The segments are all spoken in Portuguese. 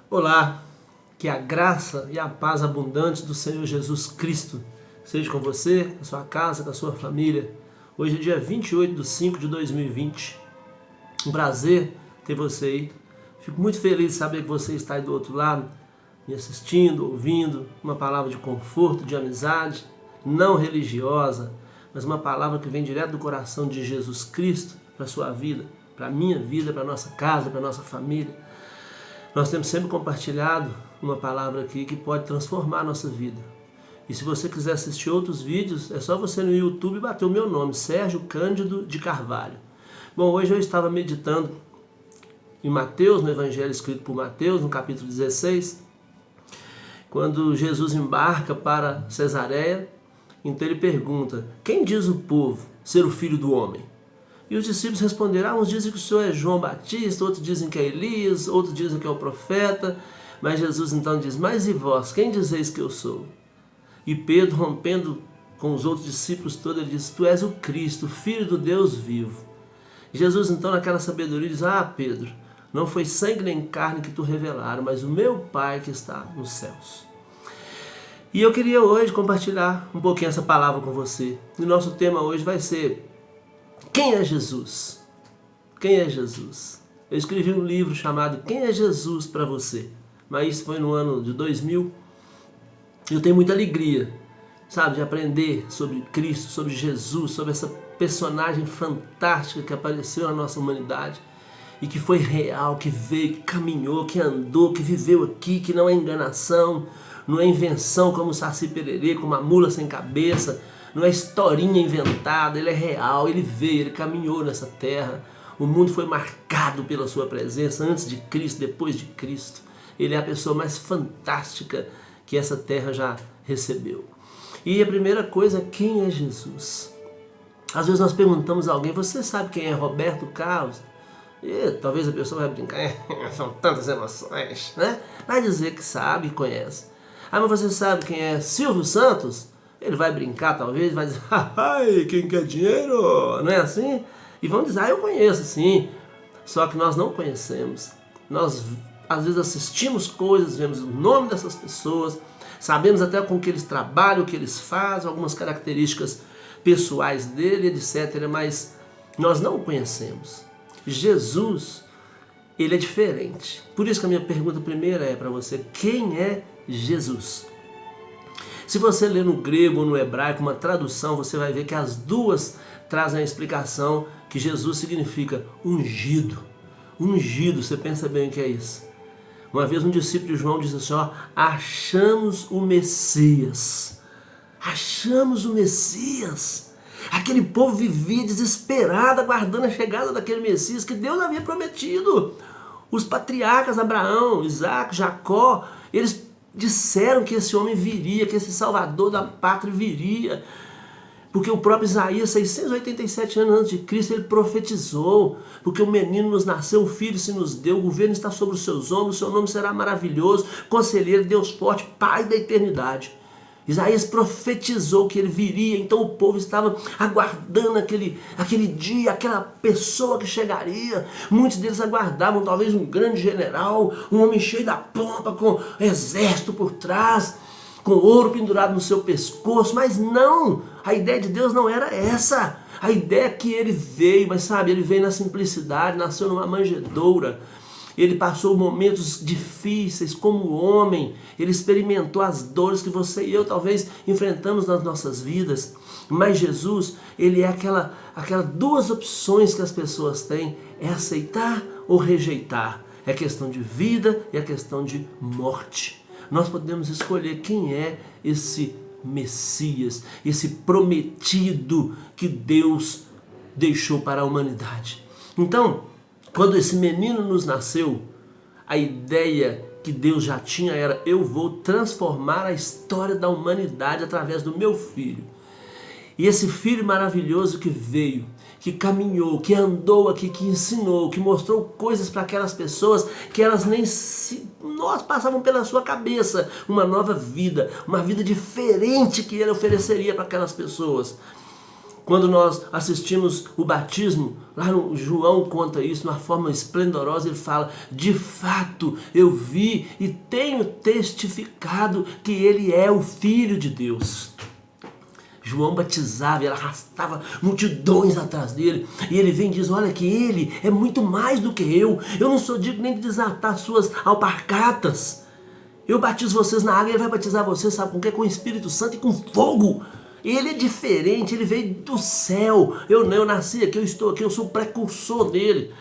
Olá, que a graça e a paz abundantes do Senhor Jesus Cristo seja com você, com a sua casa, com a sua família. Hoje é dia 28/5/2020. Um prazer ter você aí. Fico muito feliz de saber que você está aí do outro lado, me assistindo, ouvindo, uma palavra de conforto, de amizade, não religiosa, mas uma palavra que vem direto do coração de Jesus Cristo para a sua vida, para a minha vida, para a nossa casa, para a nossa família. Nós temos sempre compartilhado uma palavra aqui que pode transformar a nossa vida. E se você quiser assistir outros vídeos, é só você no YouTube bater o meu nome, Sérgio Cândido de Carvalho. Bom, hoje eu estava meditando em Mateus, no Evangelho escrito por Mateus, no capítulo 16, quando Jesus embarca para Cesareia, então ele pergunta: quem diz o povo ser o Filho do Homem? E os discípulos responderam: uns dizem que o Senhor é João Batista, outros dizem que é Elias, outros dizem que é o profeta. Mas Jesus então diz: mas e vós, quem dizeis que eu sou? E Pedro, rompendo com os outros discípulos todos, ele diz: tu és o Cristo, o Filho do Deus vivo. E Jesus então, naquela sabedoria, diz: ah, Pedro, não foi sangue nem carne que tu revelaram, mas o meu Pai que está nos céus. E eu queria hoje compartilhar um pouquinho essa palavra com você. E o nosso tema hoje vai ser: quem é Jesus? Quem é Jesus? Eu escrevi um livro chamado Quem é Jesus para você? Mas isso foi no ano de 2000. Eu tenho muita alegria, sabe, de aprender sobre Cristo, sobre Jesus, sobre essa personagem fantástica que apareceu na nossa humanidade e que foi real, que veio, que caminhou, que andou, que viveu aqui, que não é enganação, não é invenção como o Saci Pererê, como uma mula sem cabeça, não é historinha inventada, ele é real, ele veio, ele caminhou nessa terra. O mundo foi marcado pela sua presença antes de Cristo, depois de Cristo. Ele é a pessoa mais fantástica que essa terra já recebeu. E a primeira coisa é: quem é Jesus? Às vezes nós perguntamos a alguém: você sabe quem é Roberto Carlos? E talvez a pessoa vai brincar: são tantas emoções, né? Vai dizer que sabe e conhece. Ah, mas você sabe quem é Silvio Santos? Ele vai brincar talvez, vai dizer: ai, quem quer dinheiro? Não é assim? E vão dizer: ah, eu conheço sim. Só que nós não conhecemos. Nós às vezes assistimos coisas, vemos o nome dessas pessoas, sabemos até com que eles trabalham, o que eles fazem, algumas características pessoais dele, etc. Mas nós não o conhecemos. Jesus, ele é diferente. Por isso que a minha pergunta primeira é para você: quem é Jesus? Se você ler no grego ou no hebraico uma tradução, você vai ver que as duas trazem a explicação que Jesus significa ungido. Ungido, você pensa bem o que é isso. Uma vez um discípulo de João disse assim: ó, achamos o Messias. Achamos o Messias. Aquele povo vivia desesperado, aguardando a chegada daquele Messias que Deus havia prometido. Os patriarcas Abraão, Isaac, Jacó, eles disseram que esse homem viria, que esse Salvador da pátria viria. Porque o próprio Isaías, 687 anos antes de Cristo, ele profetizou: porque o menino nos nasceu, um filho se nos deu, o governo está sobre os seus ombros, o seu nome será maravilhoso, conselheiro, Deus forte, Pai da eternidade. Isaías profetizou que ele viria, então o povo estava aguardando aquele dia, aquela pessoa que chegaria. Muitos deles aguardavam talvez um grande general, um homem cheio da pompa, com exército por trás, com ouro pendurado no seu pescoço. Mas não, a ideia de Deus não era essa. A ideia é que ele veio, mas sabe, ele veio na simplicidade, nasceu numa manjedoura. Ele passou momentos difíceis como homem, ele experimentou as dores que você e eu talvez enfrentamos nas nossas vidas. Mas Jesus, ele é aquela duas opções que as pessoas têm: é aceitar ou rejeitar. É questão de vida e é questão de morte. Nós podemos escolher quem é esse Messias, esse prometido que Deus deixou para a humanidade. Então, quando esse menino nos nasceu, a ideia que Deus já tinha era: eu vou transformar a história da humanidade através do meu filho. E esse filho maravilhoso que veio, que caminhou, que andou aqui, que ensinou, que mostrou coisas para aquelas pessoas que elas nem nós passavam pela sua cabeça. Uma nova vida, uma vida diferente que ele ofereceria para aquelas pessoas. Quando nós assistimos o batismo, lá no João conta isso de uma forma esplendorosa, ele fala: de fato eu vi e tenho testificado que ele é o Filho de Deus. João batizava e ele arrastava multidões atrás dele. E ele vem e diz: olha que ele é muito mais do que eu. Eu não sou digno nem de desatar suas alpargatas. Eu batizo vocês na água e ele vai batizar vocês, sabe com o quê? Com o Espírito Santo e com fogo. Ele é diferente, ele veio do céu. Eu nasci aqui, eu estou aqui, eu sou o precursor dele.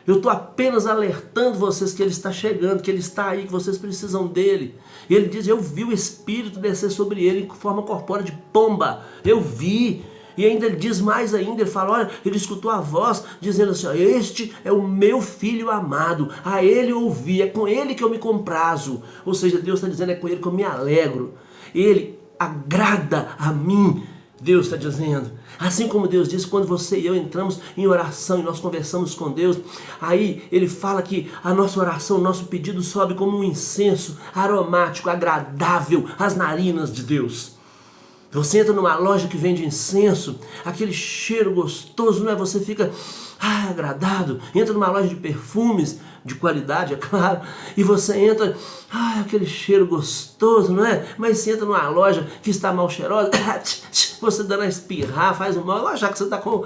Eu estou apenas alertando vocês que ele está chegando, que ele está aí, que vocês precisam dele. E ele diz: eu vi o Espírito descer sobre ele em forma corpórea de pomba. Eu vi. E ainda ele diz mais ainda, ele fala: olha, ele escutou a voz dizendo assim: ó, este é o meu filho amado, a ele eu ouvi, é com ele que eu me comprazo. Ou seja, Deus está dizendo: é com ele que eu me alegro. Ele agrada a mim, Deus está dizendo. Assim como Deus disse, quando você e eu entramos em oração e nós conversamos com Deus, aí ele fala que a nossa oração, o nosso pedido sobe como um incenso aromático, agradável às narinas de Deus. Você entra numa loja que vende incenso, aquele cheiro gostoso, não é? Você fica agradado. Entra numa loja de perfumes, de qualidade, é claro, e você entra, aquele cheiro gostoso, não é? Mas você entra numa loja que está mal cheirosa, você dando a espirrar, faz um mal, achar que você está com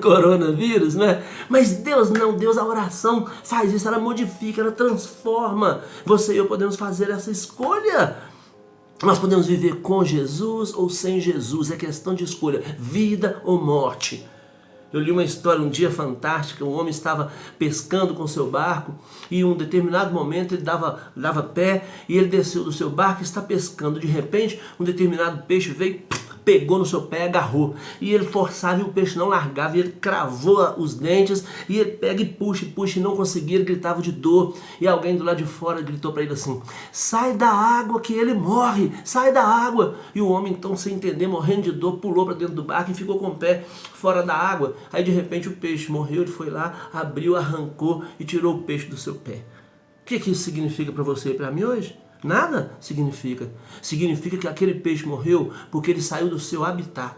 coronavírus, não é? Mas Deus não, Deus, a oração faz isso, ela modifica, ela transforma. Você e eu podemos fazer essa escolha. Nós podemos viver com Jesus ou sem Jesus, é questão de escolha, vida ou morte. Eu li uma história um dia fantástica, um homem estava pescando com seu barco e em um determinado momento ele dava pé e ele desceu do seu barco e está pescando. De repente, um determinado peixe veio, pegou no seu pé e agarrou. E ele forçava e o peixe não largava, e ele cravou os dentes, e ele pega e puxa e não conseguia, ele gritava de dor. E alguém do lado de fora gritou para ele assim: sai da água que ele morre, sai da água. E o homem então, sem entender, morrendo de dor, pulou para dentro do barco e ficou com o pé fora da água. Aí de repente o peixe morreu, ele foi lá, abriu, arrancou e tirou o peixe do seu pé. O que isso significa para você e para mim hoje? Nada significa. Significa que aquele peixe morreu porque ele saiu do seu habitat.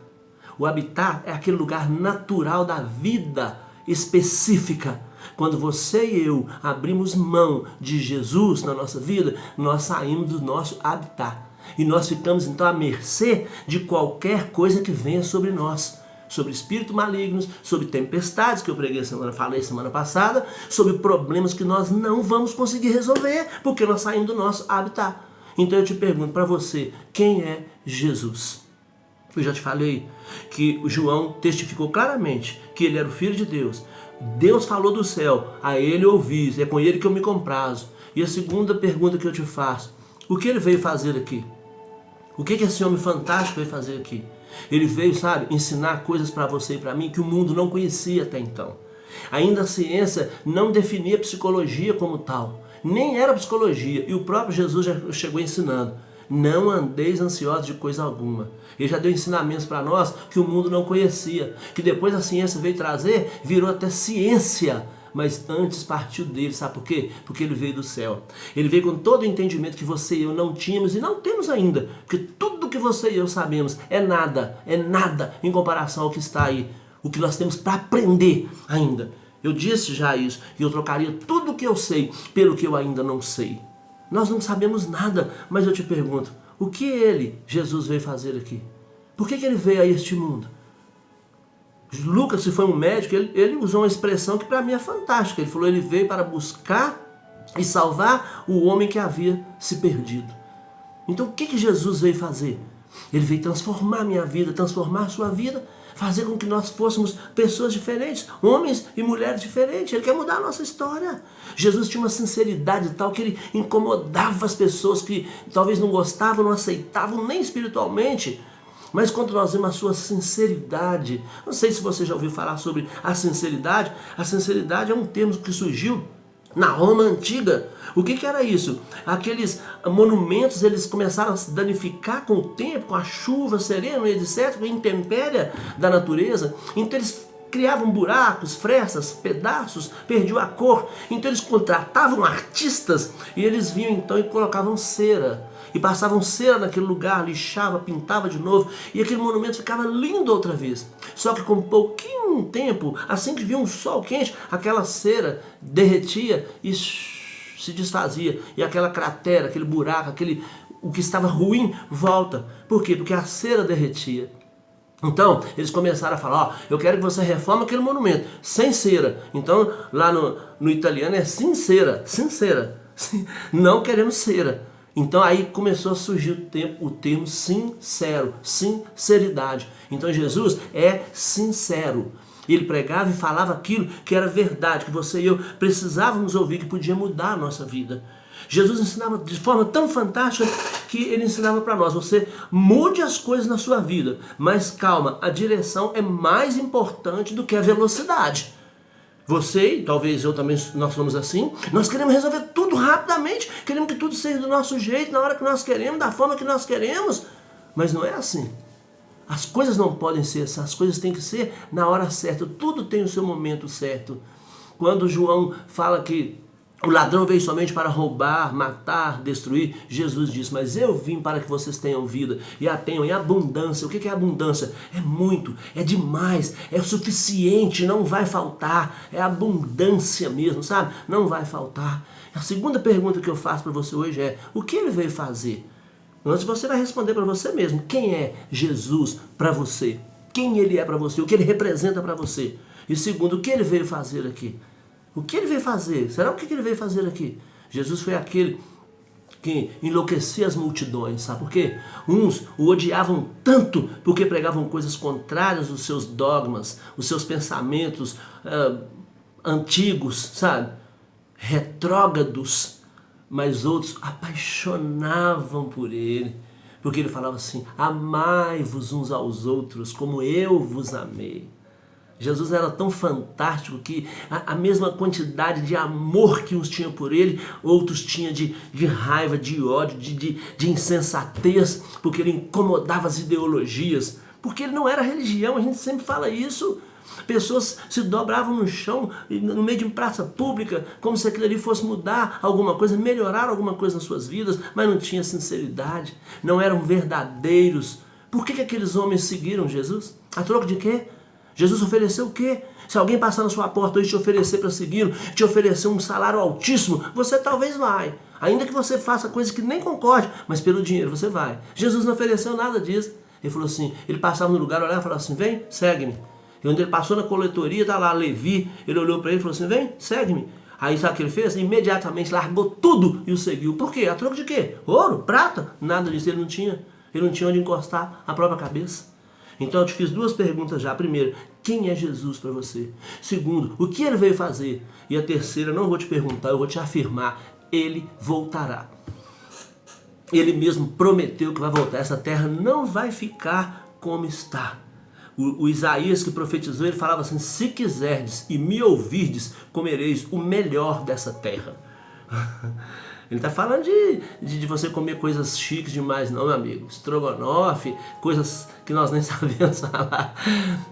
O habitat é aquele lugar natural da vida específica. Quando você e eu abrimos mão de Jesus na nossa vida, nós saímos do nosso habitat. E nós ficamos então à mercê de qualquer coisa que venha sobre nós. Sobre espíritos malignos, sobre tempestades que eu falei semana passada, sobre problemas que nós não vamos conseguir resolver, porque nós saímos do nosso habitat. Então eu te pergunto para você, quem é Jesus? Eu já te falei que o João testificou claramente que ele era o Filho de Deus. Deus falou do céu, a ele ouvi, é com ele que eu me comprazo. E a segunda pergunta que eu te faço, o que ele veio fazer aqui? O que esse homem fantástico veio fazer aqui? Ele veio, ensinar coisas para você e para mim que o mundo não conhecia até então. Ainda a ciência não definia psicologia como tal. Nem era psicologia. E o próprio Jesus já chegou ensinando: não andeis ansiosos de coisa alguma. Ele já deu ensinamentos para nós que o mundo não conhecia. Que depois a ciência veio trazer, virou até ciência. Mas antes partiu dele, sabe por quê? Porque ele veio do céu. Ele veio com todo o entendimento que você e eu não tínhamos e não temos ainda. Porque tudo que você e eu sabemos é nada em comparação ao que está aí. O que nós temos para aprender ainda. Eu disse já isso, e eu trocaria tudo o que eu sei pelo que eu ainda não sei. Nós não sabemos nada, mas eu te pergunto, o que Jesus, veio fazer aqui? Por que ele veio a este mundo? Lucas, se foi um médico, ele usou uma expressão que para mim é fantástica. Ele falou: ele veio para buscar e salvar o homem que havia se perdido. Então o que Jesus veio fazer? Ele veio transformar a minha vida, transformar a sua vida, fazer com que nós fôssemos pessoas diferentes, homens e mulheres diferentes. Ele quer mudar a nossa história. Jesus tinha uma sinceridade tal que ele incomodava as pessoas que talvez não gostavam, não aceitavam nem espiritualmente. Mas quando nós vemos a sua sinceridade, não sei se você já ouviu falar sobre a sinceridade é um termo que surgiu na Roma Antiga. O que era isso? Aqueles monumentos, eles começaram a se danificar com o tempo, com a chuva serena, etc., com a intempéria da natureza. Então eles criavam buracos, frestas, pedaços, perdiam a cor. Então eles contratavam artistas e eles vinham então e colocavam cera. E passavam cera naquele lugar, lixava, pintava de novo. E aquele monumento ficava lindo outra vez. Só que com pouquinho tempo, assim que vinha um sol quente, aquela cera derretia e se desfazia. E aquela cratera, aquele buraco, o que estava ruim, volta. Por quê? Porque a cera derretia. Então, eles começaram a falar, ó, eu quero que você reforme aquele monumento, sem cera. Então, lá no italiano é sincera, não queremos cera. Então aí começou a surgir o termo sincero, sinceridade. Então Jesus é sincero. Ele pregava e falava aquilo que era verdade, que você e eu precisávamos ouvir, que podia mudar a nossa vida. Jesus ensinava de forma tão fantástica que ele ensinava para nós, você mude as coisas na sua vida, mas calma, a direção é mais importante do que a velocidade. Você, e talvez eu também, nós somos assim, nós queremos resolver tudo rapidamente, queremos que tudo seja do nosso jeito, na hora que nós queremos, da forma que nós queremos, mas não é assim. As coisas não podem ser assim, as coisas têm que ser na hora certa, tudo tem o seu momento certo. Quando João fala que o ladrão veio somente para roubar, matar, destruir, Jesus disse, mas eu vim para que vocês tenham vida e a tenham em abundância. O que é abundância? É muito, é demais, é o suficiente, não vai faltar, é abundância mesmo, sabe? Não vai faltar. A segunda pergunta que eu faço para você hoje é, o que ele veio fazer? Antes você vai responder para você mesmo, quem é Jesus para você? Quem ele é para você? O que ele representa para você? E segundo, o que ele veio fazer aqui? O que ele veio fazer? Será o que ele veio fazer aqui? Jesus foi aquele que enlouquecia as multidões, sabe por quê? Uns o odiavam tanto porque pregavam coisas contrárias aos seus dogmas, os seus pensamentos antigos, sabe? Retrógrados, mas outros apaixonavam por ele, porque ele falava assim, amai-vos uns aos outros como eu vos amei. Jesus era tão fantástico que a mesma quantidade de amor que uns tinham por ele, outros tinham de raiva, de ódio, de insensatez, porque ele incomodava as ideologias, porque ele não era religião, a gente sempre fala isso. Pessoas se dobravam no chão, no meio de uma praça pública, como se aquilo ali fosse mudar alguma coisa, melhorar alguma coisa nas suas vidas, mas não tinha sinceridade, não eram verdadeiros. Por que aqueles homens seguiram Jesus? A troco de quê? Jesus ofereceu o quê? Se alguém passar na sua porta hoje te oferecer para segui-lo, te oferecer um salário altíssimo, você talvez vai. Ainda que você faça coisas que nem concorde, mas pelo dinheiro você vai. Jesus não ofereceu nada disso. Ele falou assim, ele passava no lugar, olhava e falava assim, vem, segue-me. E onde ele passou na coletoria, está lá Levi, ele olhou para ele e falou assim, vem, segue-me. Aí sabe o que ele fez? Imediatamente largou tudo e o seguiu. Por quê? A troco de quê? Ouro? Prata? Nada disso, ele não tinha. Ele não tinha onde encostar a própria cabeça. Então eu te fiz duas perguntas já. Primeiro, quem é Jesus para você? Segundo, o que ele veio fazer? E a terceira, não vou te perguntar, eu vou te afirmar, ele voltará. Ele mesmo prometeu que vai voltar. Essa terra não vai ficar como está. O Isaías que profetizou, ele falava assim, se quiserdes e me ouvirdes, comereis o melhor dessa terra. Ele está falando de você comer coisas chiques demais, não, meu amigo. Estrogonofe, coisas que nós nem sabemos falar.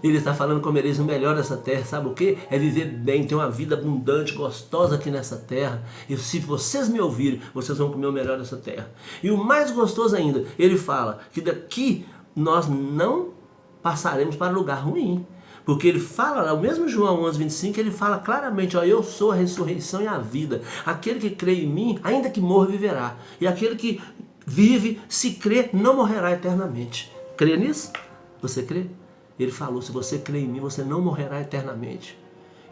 Ele está falando comereis o melhor dessa terra. Sabe o que? É viver bem, ter uma vida abundante, gostosa aqui nessa terra. E se vocês me ouvirem, vocês vão comer o melhor dessa terra. E o mais gostoso ainda, ele fala que daqui nós não passaremos para lugar ruim. Porque ele fala, o mesmo João 11:25, ele fala claramente, ó, eu sou a ressurreição e a vida. Aquele que crê em mim, ainda que morra, viverá. E aquele que vive, se crê, não morrerá eternamente. Crê nisso? Você crê? Ele falou, se você crê em mim, você não morrerá eternamente.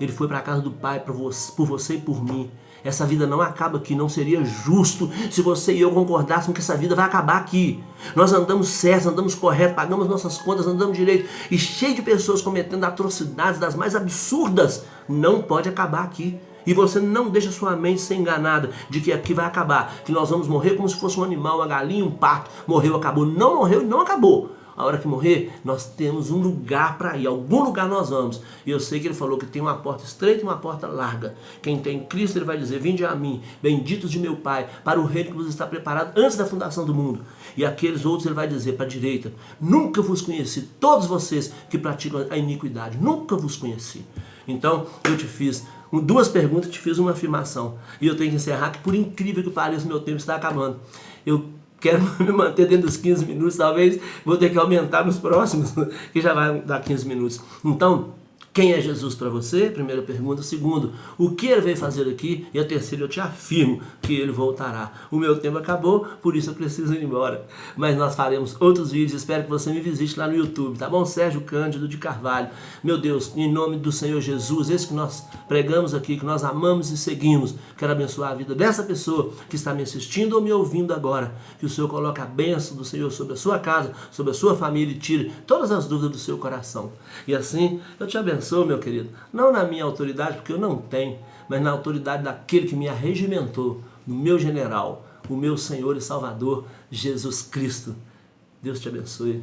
Ele foi para a casa do Pai por você e por mim. Essa vida não acaba aqui, não seria justo se você e eu concordássemos que essa vida vai acabar aqui. Nós andamos certos, andamos corretos, pagamos nossas contas, andamos direito, e cheio de pessoas cometendo atrocidades das mais absurdas. Não pode acabar aqui. E você não deixa sua mente ser enganada de que aqui vai acabar, que nós vamos morrer como se fosse um animal, uma galinha, um pato. Morreu, acabou. Não morreu e não acabou. A hora que morrer, nós temos um lugar para ir, algum lugar nós vamos. E eu sei que ele falou que tem uma porta estreita e uma porta larga. Quem tem Cristo, ele vai dizer: vinde a mim, benditos de meu Pai, para o reino que vos está preparado antes da fundação do mundo. E aqueles outros ele vai dizer para a direita: nunca vos conheci, todos vocês que praticam a iniquidade, nunca vos conheci. Então, eu te fiz duas perguntas, te fiz uma afirmação. E eu tenho que encerrar, que por incrível que pareça, meu tempo está acabando. Eu quero me manter dentro dos 15 minutos, talvez vou ter que aumentar nos próximos, que já vai dar 15 minutos. Então, quem é Jesus para você? Primeira pergunta. Segundo, o que ele veio fazer aqui? E a terceira, eu te afirmo que ele voltará. O meu tempo acabou, por isso eu preciso ir embora. Mas nós faremos outros vídeos, espero que você me visite lá no YouTube, tá bom? Sérgio Cândido de Carvalho. Meu Deus, em nome do Senhor Jesus, esse que nós pregamos aqui, que nós amamos e seguimos, quero abençoar a vida dessa pessoa que está me assistindo ou me ouvindo agora. Que o Senhor coloque a bênção do Senhor sobre a sua casa, sobre a sua família e tire todas as dúvidas do seu coração. E assim, eu te abençoo, meu querido, não na minha autoridade, porque eu não tenho, mas na autoridade daquele que me arregimentou, no meu general, o meu Senhor e Salvador, Jesus Cristo. Deus te abençoe.